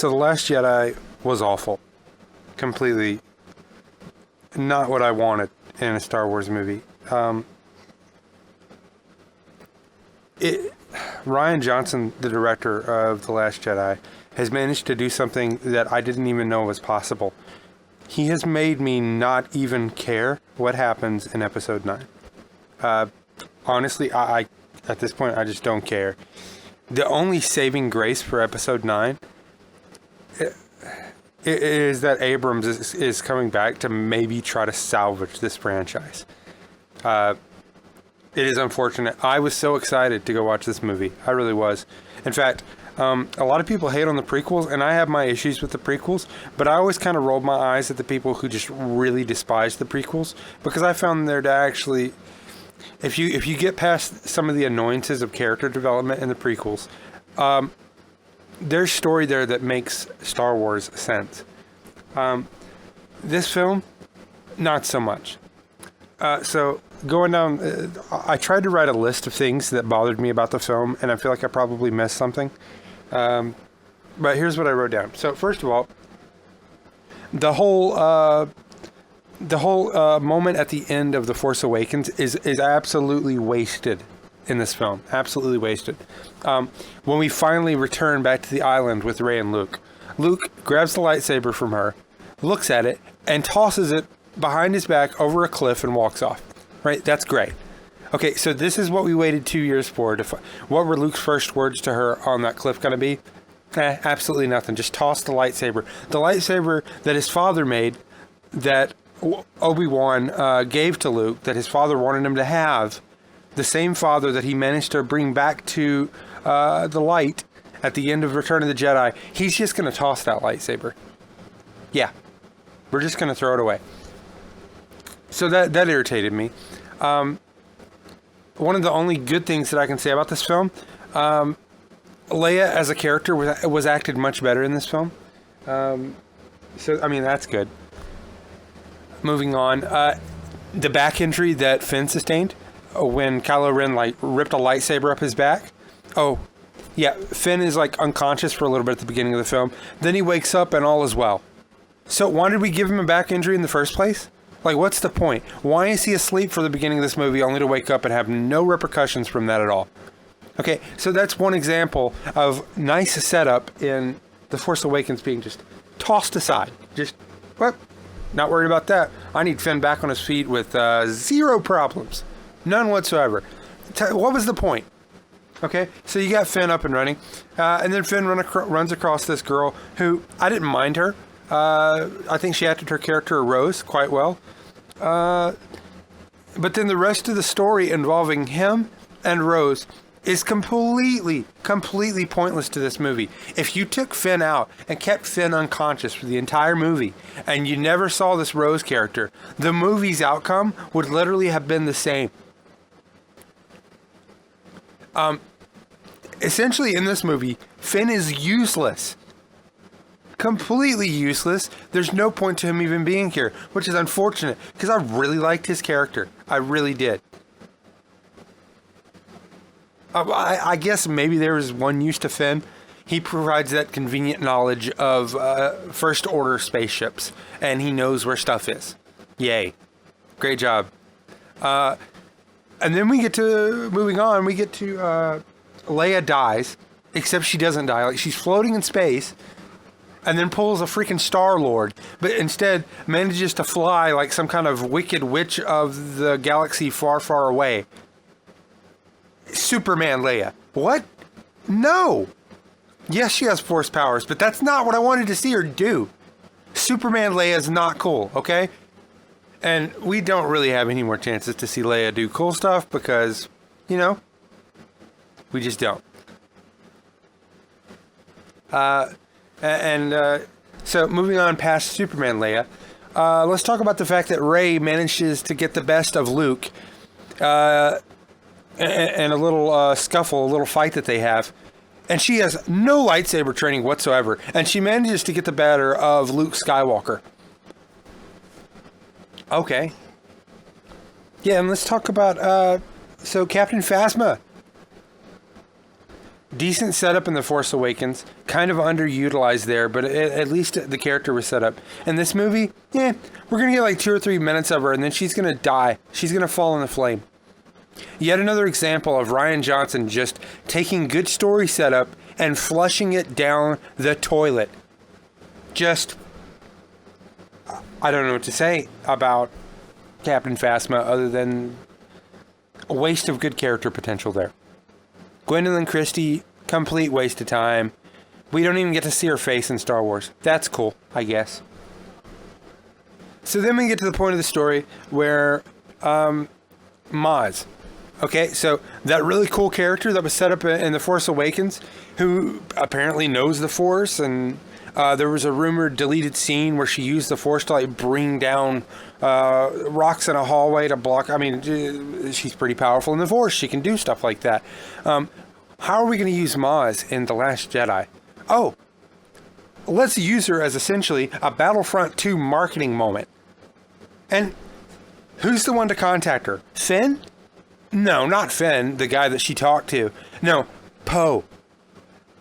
So The Last Jedi was awful. Completely not what I wanted in a Star Wars movie. Rian Johnson, the director of The Last Jedi, has managed to do something that I didn't even know was possible. He has made me not even care what happens in Episode 9. Honestly, I at this point, I just don't care. The only saving grace for Episode 9 is that Abrams is coming back to maybe try to salvage this franchise. It is unfortunate. I was so excited to go watch this movie. I really was. In fact, a lot of people hate on the prequels, and I have my issues with the prequels, but I always kind of rolled my eyes at the people who just really despise the prequels, because I found there to actually, if you get past some of the annoyances of character development in the prequels, there's story there that makes Star Wars sense. This film, not so much. So going down, I tried to write a list of things that bothered me about the film, and I feel like I probably missed something. But here's what I wrote down. So first of all, the whole moment at the end of The Force Awakens is absolutely wasted in this film. Absolutely wasted. When we finally return back to the island with Rey and Luke, Luke grabs the lightsaber from her, looks at it, and tosses it behind his back over a cliff and walks off. Right? That's great. Okay, so this is what we waited 2 years for. What were Luke's first words to her on that cliff going to be? Absolutely nothing. Just toss the lightsaber. The lightsaber that his father made, that Obi-Wan gave to Luke, that his father wanted him to have. The same father that he managed to bring back to the light at the end of Return of the Jedi. He's just going to toss that lightsaber. Yeah. We're just going to throw it away. So that irritated me. One of the only good things that I can say about this film, Leia as a character was acted much better in this film. So, I mean, that's good. Moving on. The back injury that Finn sustained when Kylo Ren, ripped a lightsaber up his back. Oh, yeah. Finn is, unconscious for a little bit at the beginning of the film. Then he wakes up and all is well. So why did we give him a back injury in the first place? What's the point? Why is he asleep for the beginning of this movie only to wake up and have no repercussions from that at all? Okay, so that's one example of nice setup in The Force Awakens being just tossed aside. Just, what? Not worried about that. I need Finn back on his feet with zero problems. None whatsoever. What was the point? Okay, so you got Finn up and running. And then Finn runs across this girl who, I didn't mind her. I think she acted her character Rose quite well. But then the rest of the story involving him and Rose is completely pointless to this movie. If you took Finn out and kept Finn unconscious for the entire movie and you never saw this Rose character, the movie's outcome would literally have been the same. Essentially in this movie, Finn is useless. Completely useless. There's no point to him even being here, which is unfortunate because I really liked his character. I really did. I guess maybe there is one use to Finn. He provides that convenient knowledge of First Order spaceships, and he knows where stuff is. Yay. Great job. And then we get to, moving on, we get to Leia dies, except she doesn't die. She's floating in space, and then pulls a freaking Star-Lord, but instead manages to fly like some kind of wicked witch of the galaxy far, far away. Superman Leia. What? No! Yes, she has force powers, but that's not what I wanted to see her do. Superman Leia is not cool, okay? And we don't really have any more chances to see Leia do cool stuff because, we just don't. So moving on past Superman Leia, let's talk about the fact that Rey manages to get the best of Luke and a little scuffle, a little fight that they have. And she has no lightsaber training whatsoever. And she manages to get the better of Luke Skywalker. Okay. Yeah, and let's talk about, so Captain Phasma. Decent setup in The Force Awakens. Kind of underutilized there, but at least the character was set up. In this movie, we're going to get like 2 or 3 minutes of her, and then she's going to die. She's going to fall in the flame. Yet another example of Rian Johnson just taking good story setup and flushing it down the toilet. Just, I don't know what to say about Captain Phasma other than a waste of good character potential there. Gwendolyn Christie, complete waste of time. We don't even get to see her face in Star Wars. That's cool, I guess. So then we get to the point of the story where Maz. Okay, so that really cool character that was set up in The Force Awakens, who apparently knows the Force, and there was a rumored deleted scene where she used the Force to like bring down rocks in a hallway to block. I mean, she's pretty powerful in the Force. She can do stuff like that. How are we going to use Maz in The Last Jedi? Oh, let's use her as essentially a Battlefront 2 marketing moment. And who's the one to contact her? Finn? No, not Finn, the guy that she talked to. No, Poe.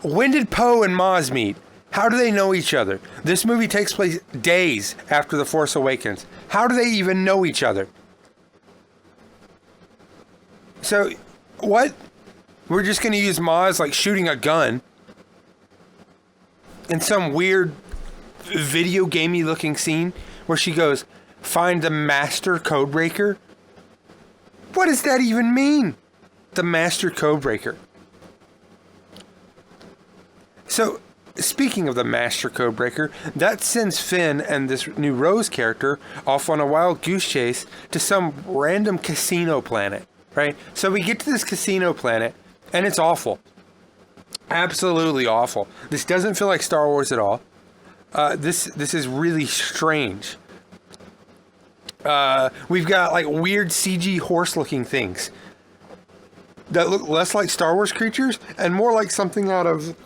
When did Poe and Maz meet? How do they know each other? This movie takes place days after The Force Awakens. How do they even know each other? So, what? We're just going to use Maz like shooting a gun in some weird video gamey looking scene where she goes, find the master codebreaker? What does that even mean? The master codebreaker. So, speaking of the master codebreaker, that sends Finn and this new Rose character off on a wild goose chase to some random casino planet, right? So we get to this casino planet, and it's awful. Absolutely awful. This doesn't feel like Star Wars at all. This is really strange. We've got like weird CG horse-looking things that look less like Star Wars creatures and more like something out of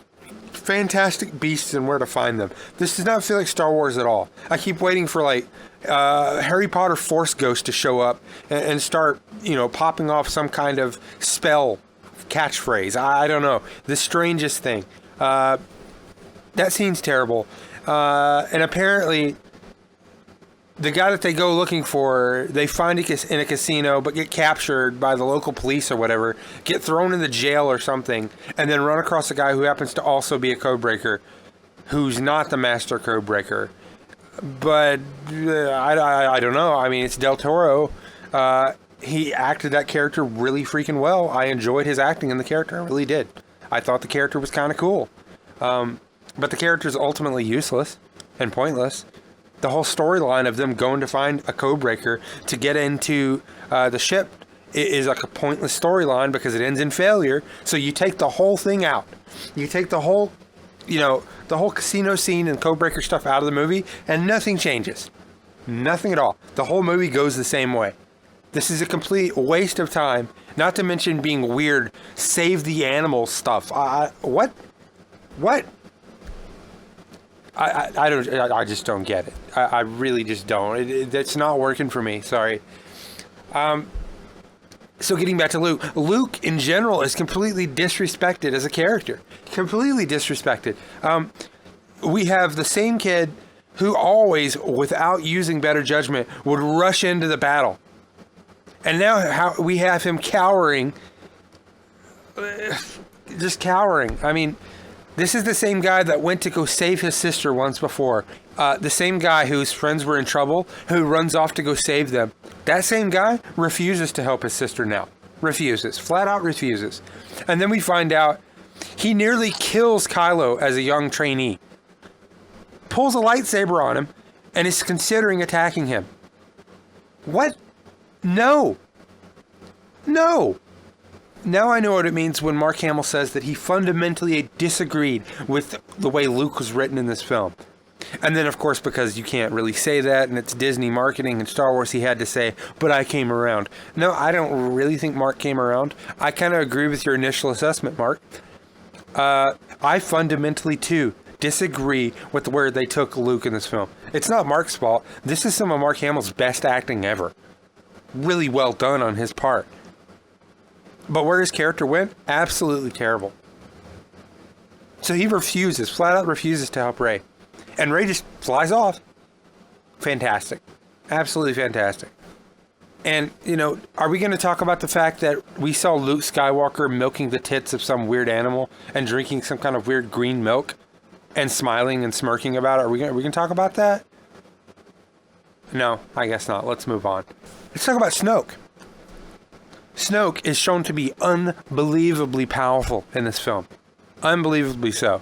Fantastic Beasts and Where to Find Them. This does not feel like Star Wars at all. I keep waiting for like Harry Potter Force Ghost to show up and start, popping off some kind of spell catchphrase. I don't know. The strangest thing. That scene's terrible. And apparently, the guy that they go looking for, they find in a casino, but get captured by the local police or whatever, get thrown into jail or something, and then run across a guy who happens to also be a codebreaker, who's not the master codebreaker. But I don't know. I mean, it's Del Toro. He acted that character really freaking well. I enjoyed his acting in the character. I really did. I thought the character was kind of cool. But the character is ultimately useless and pointless. The whole storyline of them going to find a codebreaker to get into the ship is like a pointless storyline because it ends in failure. So you take the whole thing out. You take the whole, the whole casino scene and codebreaker stuff out of the movie, and nothing changes. Nothing at all. The whole movie goes the same way. This is a complete waste of time. Not to mention being weird, save the animals stuff. What? I just don't get it. I really just don't. It's not working for me. Sorry. So getting back to Luke. Luke, in general, is completely disrespected as a character. Completely disrespected. We have the same kid who always, without using better judgment, would rush into the battle. And now we have him cowering. Just cowering. I mean, this is the same guy that went to go save his sister once before. The same guy whose friends were in trouble, who runs off to go save them. That same guy refuses to help his sister now. Refuses. Flat out refuses. And then we find out he nearly kills Kylo as a young trainee. Pulls a lightsaber on him and is considering attacking him. What? No. Now I know what it means when Mark Hamill says that he fundamentally disagreed with the way Luke was written in this film. And then, of course, because you can't really say that, and it's Disney marketing and Star Wars, he had to say, but I came around. No, I don't really think Mark came around. I kind of agree with your initial assessment, Mark. I fundamentally, too, disagree with where they took Luke in this film. It's not Mark's fault. This is some of Mark Hamill's best acting ever. Really well done on his part. But where his character went, absolutely terrible. So he refuses, flat out refuses to help Rey. And Rey just flies off. Fantastic. Absolutely fantastic. And, you know, are we going to talk about the fact that we saw Luke Skywalker milking the tits of some weird animal and drinking some kind of weird green milk and smiling and smirking about it? Are we going to talk about that? No, I guess not. Let's move on. Let's talk about Snoke. Snoke is shown to be unbelievably powerful in this film. Unbelievably so.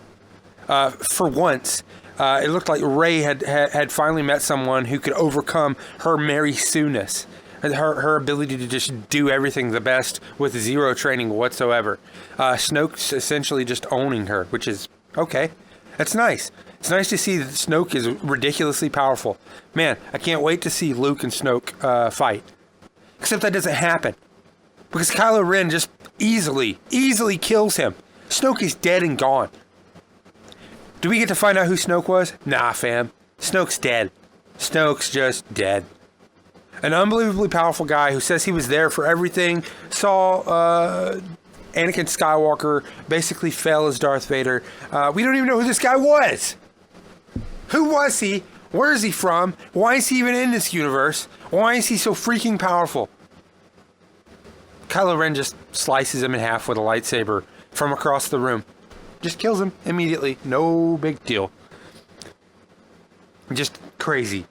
For once, it looked like Rey had finally met someone who could overcome her Mary Sue-ness. Her ability to just do everything the best with zero training whatsoever. Snoke's essentially just owning her, which is okay. That's nice. It's nice to see that Snoke is ridiculously powerful. Man, I can't wait to see Luke and Snoke fight. Except that doesn't happen. Because Kylo Ren just easily kills him. Snoke is dead and gone. Do we get to find out who Snoke was? Nah, fam. Snoke's dead. Snoke's just dead. An unbelievably powerful guy who says he was there for everything, saw Anakin Skywalker basically fail as Darth Vader. We don't even know who this guy was. Who was he? Where is he from? Why is he even in this universe? Why is he so freaking powerful? Kylo Ren just slices him in half with a lightsaber from across the room. Just kills him immediately. No big deal. Just crazy.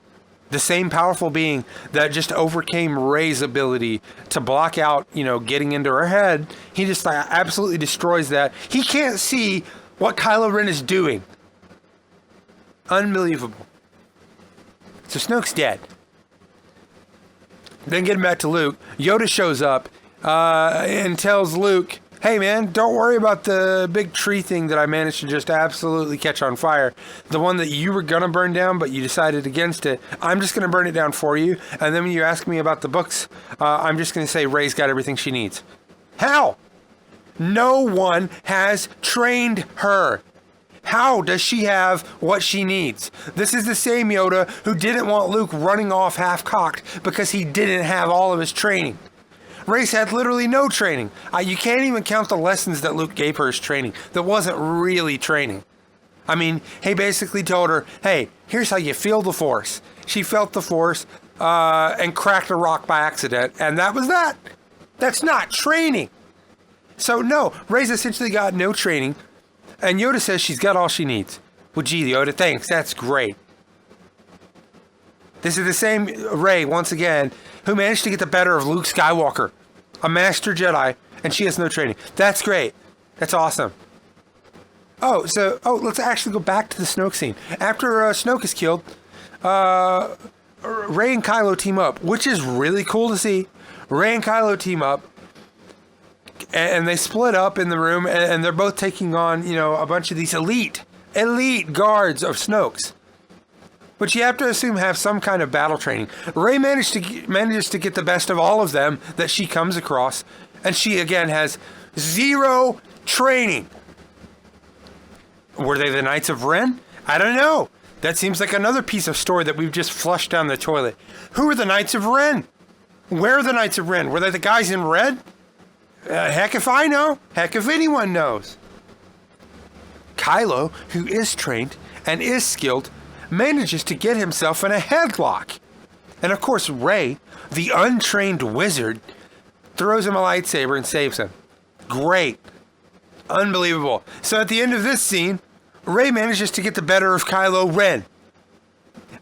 The same powerful being that just overcame Rey's ability to block out, you know, getting into her head. He just absolutely destroys that. He can't see what Kylo Ren is doing. Unbelievable. So Snoke's dead. Then getting back to Luke, Yoda shows up and tells Luke, hey man, don't worry about the big tree thing that I managed to just absolutely catch on fire. The one that you were going to burn down, but you decided against it. I'm just going to burn it down for you. And then when you ask me about the books, I'm just going to say Rey's got everything she needs. How? No one has trained her. How does she have what she needs? This is the same Yoda who didn't want Luke running off half-cocked because he didn't have all of his training. Rey's had literally no training. You can't even count the lessons that Luke gave her as training. That wasn't really training. I mean, he basically told her, hey, here's how you feel the Force. She felt the Force and cracked a rock by accident, and that was that. That's not training. So no, Rey's essentially got no training, and Yoda says she's got all she needs. Well, gee, Yoda, thanks. That's great. This is the same Rey, once again, who managed to get the better of Luke Skywalker, a master Jedi, and she has no training. That's great. That's awesome. Let's actually go back to the Snoke scene. After Snoke is killed, Rey and Kylo team up, which is really cool to see. Rey and Kylo team up, and they split up in the room, and they're both taking on, you know, a bunch of these elite guards of Snoke's. Which you have to assume have some kind of battle training. Rey manages to get the best of all of them that she comes across, and she again has zero training. Were they the Knights of Ren? I don't know. That seems like another piece of story that we've just flushed down the toilet. Who are the Knights of Ren? Where are the Knights of Ren? Were they the guys in red? Heck if I know. Heck if anyone knows. Kylo, who is trained and is skilled, manages to get himself in a headlock. And of course, Rey, the untrained wizard, throws him a lightsaber and saves him. Great. Unbelievable. So at the end of this scene, Rey manages to get the better of Kylo Ren.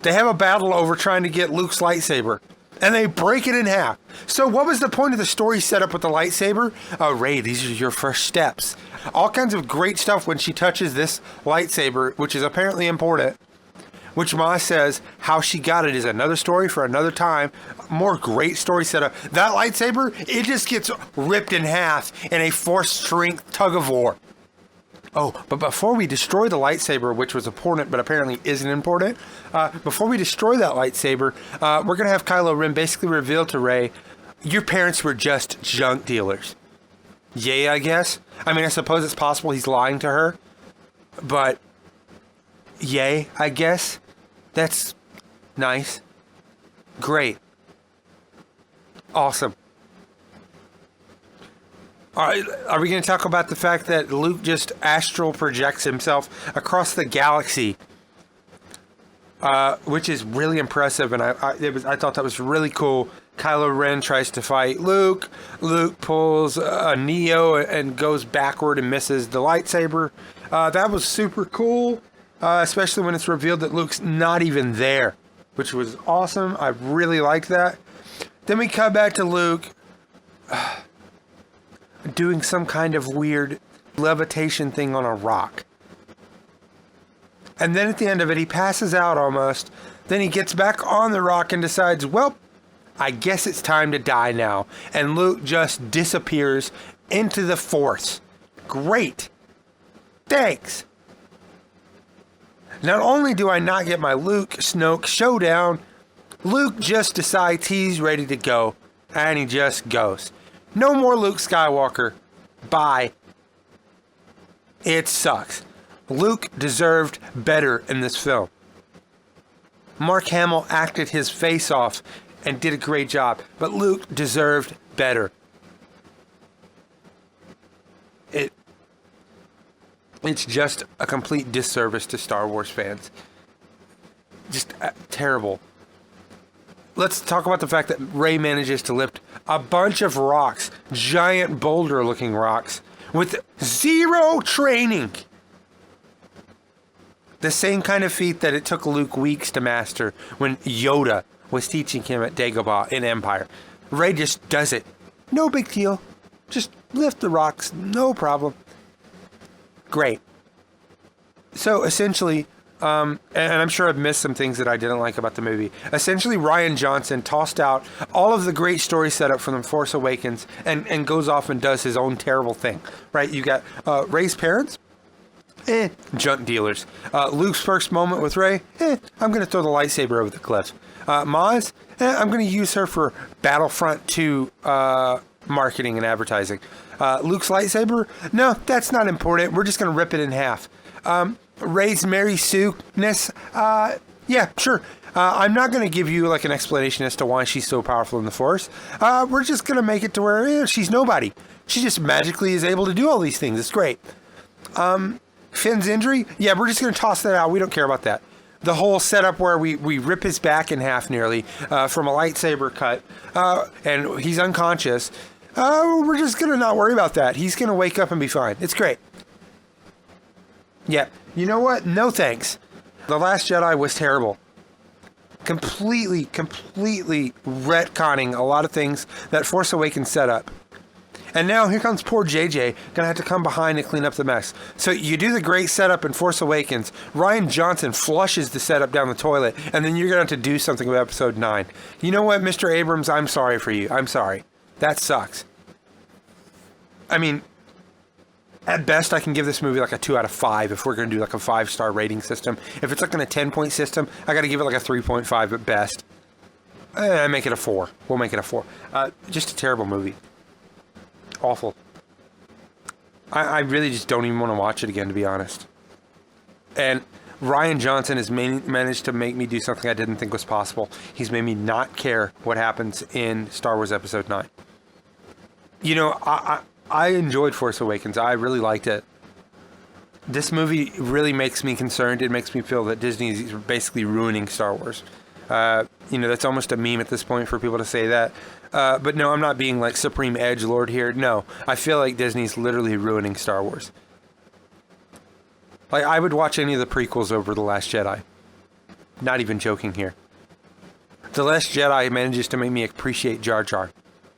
They have a battle over trying to get Luke's lightsaber, and they break it in half. So what was the point of the story set up with the lightsaber? Rey, these are your first steps. All kinds of great stuff when she touches this lightsaber, which is apparently important. Which Ma says how she got it is another story for another time. More great story setup. That lightsaber, it just gets ripped in half in a Force strength tug of war. Oh, but before we destroy the lightsaber, which was important but apparently isn't important, before we destroy that lightsaber, we're going to have Kylo Ren basically reveal to Rey, your parents were just junk dealers. Yay, I guess. I mean, I suppose it's possible he's lying to her, but yay, I guess. That's nice. Great. Awesome. Are we going to talk about the fact that Luke just astral projects himself across the galaxy? Which is really impressive, and I thought that was really cool. Kylo Ren tries to fight Luke. Luke pulls a Neo and goes backward and misses the lightsaber. That was super cool, especially when it's revealed that Luke's not even there, which was awesome. I really liked that. Then we come back to Luke doing some kind of weird levitation thing on a rock. And then at the end of it, he passes out almost. Then he gets back on the rock and decides, well, I guess it's time to die now. And Luke just disappears into the Force. Great. Thanks. Not only do I not get my Luke-Snoke showdown, Luke just decides he's ready to go. And he just goes. No more Luke Skywalker. Bye. It sucks. Luke deserved better in this film. Mark Hamill acted his face off and did a great job, but Luke deserved better. It's just a complete disservice to Star Wars fans. Just terrible. Let's talk about the fact that Rey manages to lift a bunch of rocks, giant boulder-looking rocks, with zero training. The same kind of feat that it took Luke weeks to master when Yoda was teaching him at Dagobah in Empire. Rey just does it. No big deal. Just lift the rocks. No problem. Great. So essentially, and I'm sure I've missed some things that I didn't like about the movie. Essentially, Rian Johnson tossed out all of the great story setup from The Force Awakens and goes off and does his own terrible thing. Right? You got Rey's parents. Junk dealers. Luke's first moment with Rey. I'm going to throw the lightsaber over the cliff. Maz. I'm going to use her for Battlefront 2 marketing and advertising. Luke's lightsaber. No, that's not important. We're just going to rip it in half. Rey's Mary Sue-ness. Yeah, sure. I'm not going to give you like an explanation as to why she's so powerful in the Force. We're just going to make it to where she's nobody. She just magically is able to do all these things. It's great. Finn's injury? Yeah, we're just going to toss that out. We don't care about that. The whole setup where we rip his back in half nearly from a lightsaber cut, and he's unconscious. We're just going to not worry about that. He's going to wake up and be fine. It's great. Yeah. You know what? No thanks. The Last Jedi was terrible. Completely retconning a lot of things that Force Awakens set up. And now here comes poor JJ, gonna have to come behind and clean up the mess. So you do the great setup in Force Awakens, Rian Johnson flushes the setup down the toilet, and then you're gonna have to do something with Episode 9. You know what, Mr. Abrams, I'm sorry for you. I'm sorry. That sucks. I mean, at best I can give this movie like a 2 out of 5 if we're gonna do like a 5-star rating system. If it's like in a 10-point system, I gotta give it like a 3.5 at best. I make it a 4. We'll make it a 4. Just a terrible movie. Awful. I really just don't even want to watch it again, to be honest. And Rian Johnson has managed to make me do something I didn't think was possible. He's made me not care what happens in Star Wars Episode 9. You know, I enjoyed Force Awakens. I really liked it. This movie really makes me concerned. It makes me feel that Disney is basically ruining Star Wars. You know, that's almost a meme at this point for people to say that. But no, I'm not being like supreme edgelord here. No, I feel like Disney's literally ruining Star Wars. Like, I would watch any of the prequels over The Last Jedi. Not even joking here. The Last Jedi manages to make me appreciate Jar Jar.